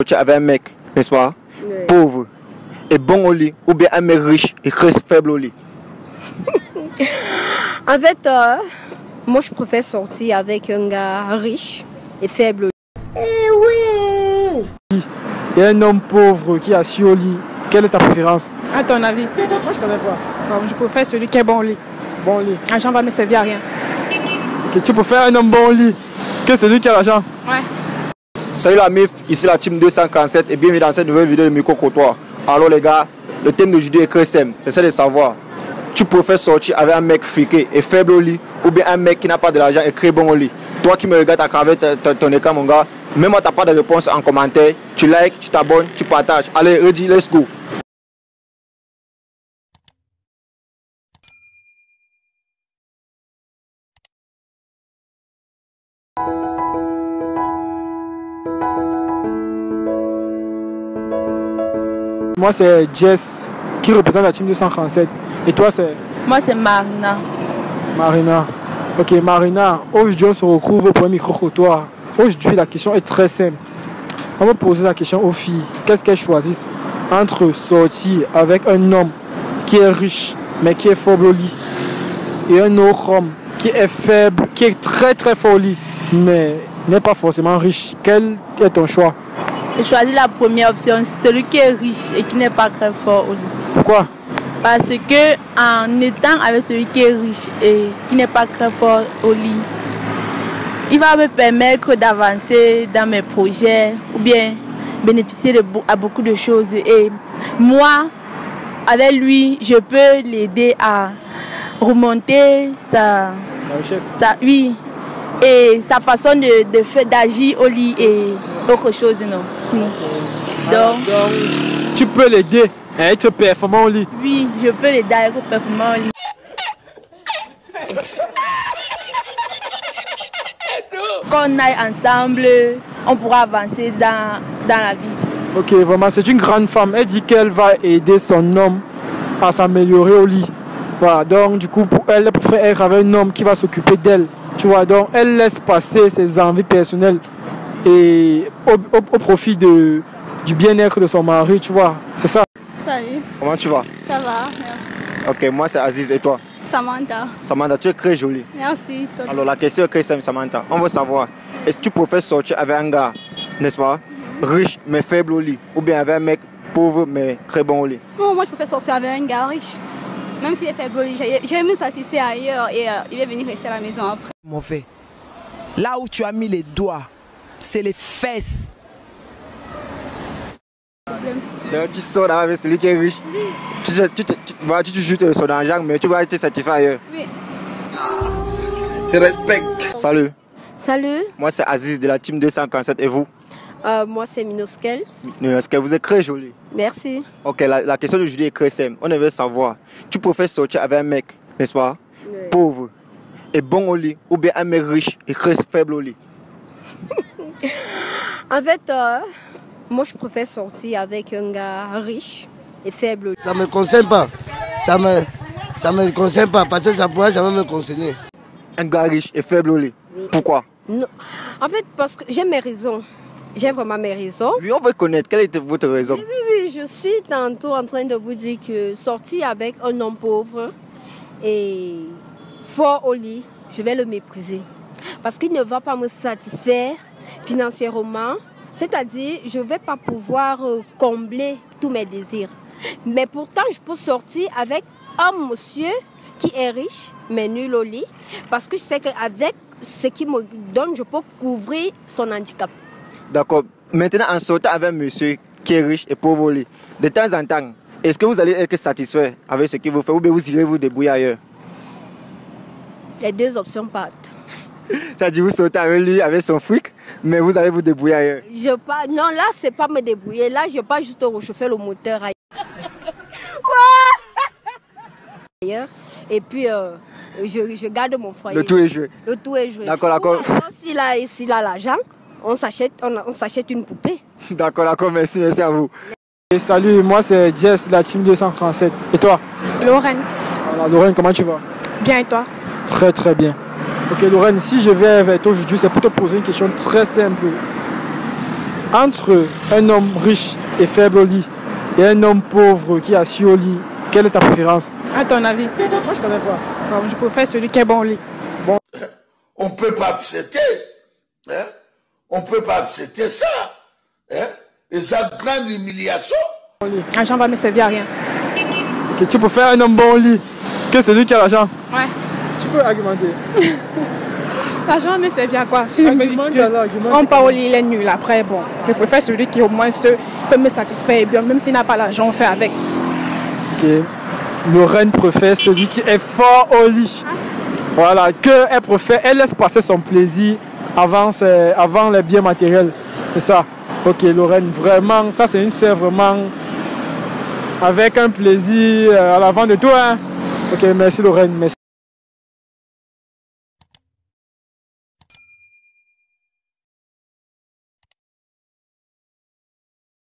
Tu avais un mec, n'est-ce pas? Oui. Pauvre et bon au lit, ou bien un mec riche et très faible au lit? En fait, moi je préfère sortir avec un gars riche et faible. Il y a un homme pauvre qui est assis au lit. Quelle est ta préférence? À ton avis? Moi je connais pas. Je préfère celui qui est bon au lit. Bon lit. L'argent va me servir à rien. Que tu préfères un homme bon au lit que celui qui a l'argent? Ouais. Salut la MIF, ici la team 247 et bienvenue dans cette nouvelle vidéo de micro-trottoir. Alors les gars, le thème d'aujourd'hui est très simple, c'est ça de savoir. Tu préfères sortir avec un mec friqué et faible au lit ou bien un mec qui n'a pas de l'argent et très bon au lit? Toi qui me regardes à travers ton écran mon gars, même moi t'as pas de réponse en commentaire, tu likes, tu t'abonnes, tu partages. Allez, ready, let's go. Moi c'est Jess qui représente la team 237. Et toi c'est? Moi, c'est Marina. Marina. Ok Marina, aujourd'hui on se retrouve pour un micro-trottoir. Aujourd'hui la question est très simple. On va poser la question aux filles. Qu'est-ce qu'elles choisissent entre sortir avec un homme qui est riche mais qui est faible au lit et un autre homme qui est faible, qui est très très fort au lit mais n'est pas forcément riche? Quel est ton choix? Je choisis la première option, celui qui est riche et qui n'est pas très fort au lit. Pourquoi? Parce que en étant avec celui qui est riche et qui n'est pas très fort au lit, il va me permettre d'avancer dans mes projets ou bien bénéficier à beaucoup de choses. Et moi, avec lui, je peux l'aider à remonter La richesse. oui, et sa façon d'agir au lit et autre chose, non. Donc, Tu peux l'aider à être performant au lit. oui, je peux l'aider à être performant au lit. Quand on aille ensemble, on pourra avancer dans la vie. Ok, vraiment, c'est une grande femme. Elle dit qu'elle va aider son homme à s'améliorer au lit. Voilà, donc du coup, pour elle, elle préfère être avec un homme qui va s'occuper d'elle. Tu vois, donc elle laisse passer ses envies personnelles et au profit du bien-être de son mari, tu vois. C'est ça. Salut, Comment tu vas? ça va, merci. Ok, moi c'est Aziz et toi? Samantha, Samantha, tu es très jolie. merci. Toi. Alors la question est très simple Samantha. On veut savoir, est-ce que tu préfères sortir avec un gars, n'est-ce pas, riche mais faible au lit, ou bien avec un mec pauvre mais très bon au lit? Non, moi je préfère sortir avec un gars riche. Même s'il est faible, j'aime me satisfaire ailleurs et il va venir rester à la maison après. Mauvais. Là où tu as mis les doigts, c'est les fesses. Donc tu sors avec celui qui est riche, tu te jettes son argent mais tu vas te satisfaire ailleurs. Oui. Je respecte. Salut, Salut, moi c'est Aziz de la team 247 et vous? moi c'est Minoskel. Est-ce que vous êtes très jolie? Merci. Ok, la question d'aujourd'hui est très simple. On veut savoir, tu préfères sortir avec un mec, n'est-ce pas, Oui. pauvre et bon au lit, ou bien un mec riche et très faible au lit? En fait, moi je préfère sortir avec un gars riche et faible. Ça me concerne pas. Ça me concerne pas parce que ça pourrait jamais me concerner. Un gars riche et faible au lit. Pourquoi? Non. En fait, parce que j'ai mes raisons. J'ai vraiment mes raisons. Oui, on veut connaître. Quelle était votre raison? Oui, je suis tantôt en train de vous dire que sortir avec un homme pauvre et fort au lit, je vais le mépriser. Parce qu'il ne va pas me satisfaire financièrement. C'est-à-dire, je ne vais pas pouvoir combler tous mes désirs. Mais pourtant, je peux sortir avec un monsieur qui est riche, mais nul au lit. Parce que je sais qu'avec ce qu'il me donne, je peux couvrir son handicap. D'accord. Maintenant, en sortant avec un monsieur qui est riche et pauvre au lit, de temps en temps, est-ce que vous allez être satisfait avec ce qu'il vous fait ou bien vous irez vous débrouiller ailleurs? Les deux options partent. Ça dit vous sortez avec lui, avec son fric, mais vous allez vous débrouiller ailleurs. Non, là, c'est pas me débrouiller. Là, je pars juste réchauffer le moteur ailleurs. Et puis, je garde mon foyer. Le tout est joué. Le tout est joué. D'accord, d'accord. S'il a l'argent, on s'achète une poupée. D'accord, merci à vous. Et salut, moi c'est Jess, la team 237. Et toi? Lorraine, Alors Lorraine, comment tu vas? bien et toi? Très très bien. Ok Lorraine, si je viens vers toi aujourd'hui, c'est pour te poser une question très simple. Entre un homme riche et faible au lit et un homme pauvre qui est assis au lit, quelle est ta préférence? À ton avis? Moi, je connais pas. Bon, je préfère celui qui est bon au lit. Bon. On ne peut pas accepter. Hein? On ne peut pas accepter ça. Hein? Et ça, grande humiliation. L'argent va me servir à rien. Ok, tu préfères un homme bon au lit que celui qui a l'argent? Ouais. Tu peux argumenter. L'argent va me servir à quoi? Si on part au lit, il est nul. Après, bon, je préfère celui qui au moins peut me satisfaire bien, même s'il n'a pas l'argent, on fait avec. Ok. Lorraine préfère celui qui est fort au lit. Voilà, qu'elle préfère, elle laisse passer son plaisir avant les biens matériels. C'est ça. Ok, Lorraine, vraiment, ça c'est une sœur vraiment avec un plaisir à l'avant de toi. Hein? Ok, merci Lorraine, merci.